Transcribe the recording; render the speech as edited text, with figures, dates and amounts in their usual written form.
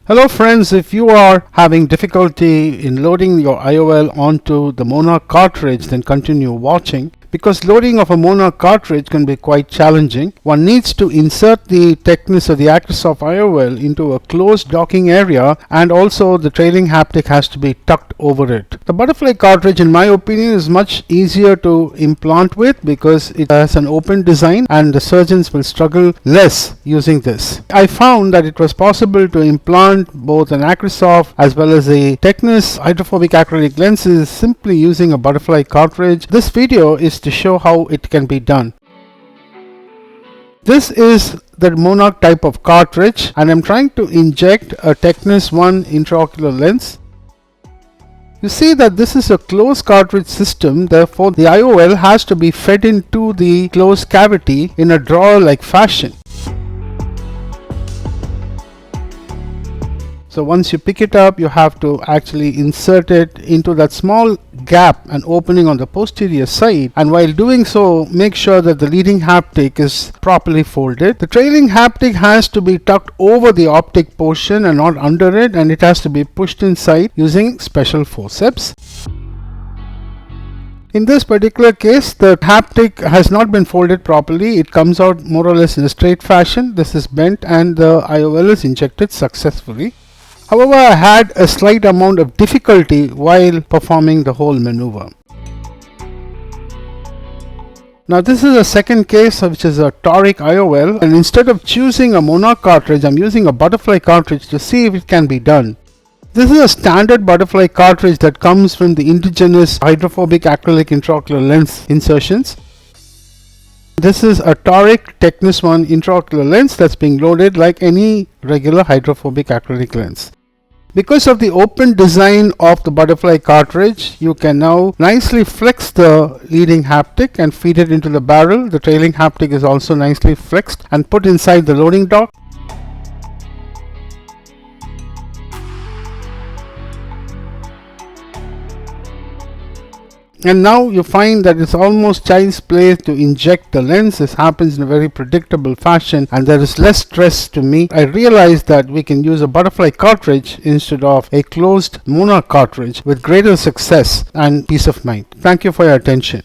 Hello friends, if you are having difficulty in loading your IOL onto the Monarch cartridge, then continue watching. Because loading of a Monarch cartridge can be quite challenging, one needs to insert the Technis or the Acrysof IOL into a closed docking area, and also the trailing haptic has to be tucked over it. The butterfly cartridge, in my opinion, is much easier to implant with because it has an open design and the surgeons will struggle less using this. I found that it was possible to implant both an Acrysof as well as a Technis hydrophobic acrylic lenses simply using a butterfly cartridge. This video is to show how it can be done. This is the Monarch type of cartridge, and I'm trying to inject a Technis 1 intraocular lens. You see that this is a closed cartridge system, therefore the IOL has to be fed into the closed cavity in a drawer-like fashion. So once you pick it up, you have to actually insert it into that small gap and opening on the posterior side, and while doing so, make sure that the leading haptic is properly folded. The trailing haptic has to be tucked over the optic portion and not under it, and it has to be pushed inside using special forceps. In this particular case, the haptic has not been folded properly. It comes out more or less in a straight fashion. This is bent and the IOL is injected successfully. However, I had a slight amount of difficulty while performing the whole maneuver. Now this is a second case, which is a toric IOL, and instead of choosing a Monarch cartridge, I'm using a butterfly cartridge to see if it can be done. This is a standard butterfly cartridge that comes from the indigenous hydrophobic acrylic intraocular lens insertions. This is a toric Technis 1 intraocular lens that's being loaded like any regular hydrophobic acrylic lens. Because of the open design of the butterfly cartridge, you can now nicely flex the leading haptic and feed it into the barrel. The trailing haptic is also nicely flexed and put inside the loading dock. And now you find that it's almost child's play to inject the lens. This happens in a very predictable fashion and there is less stress to me. I realized that we can use a butterfly cartridge instead of a closed Monarch cartridge with greater success and peace of mind. Thank you for your attention.